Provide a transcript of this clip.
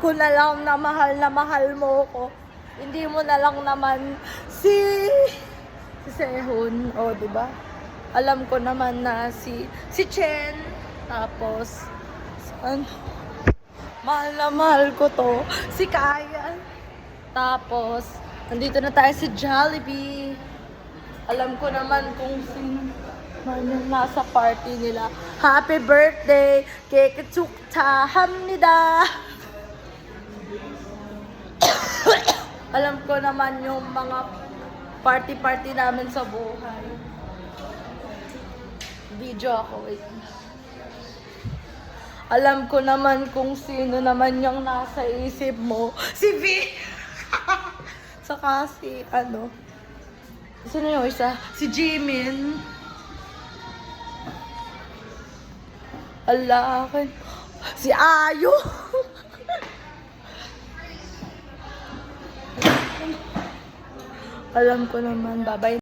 ko na lang na mahal mo ko. Hindi mo na lang naman si Sehun, o diba? Alam ko naman na si Chen, tapos ano, mahal na mahal ko to, si Kayan. Tapos nandito na tayo si Jollibee. Alam ko naman kung sino man yung nasa party nila. Happy birthday! Cake 축하합니다! Alam ko naman yung mga party namin sa buhay. Video ako, wait. Alam ko naman kung sino naman yung nasa isip mo. Si V! Saka si, sino yung isa? Si Jimin. Ala, si Ayo. Alam ko naman, bye-bye.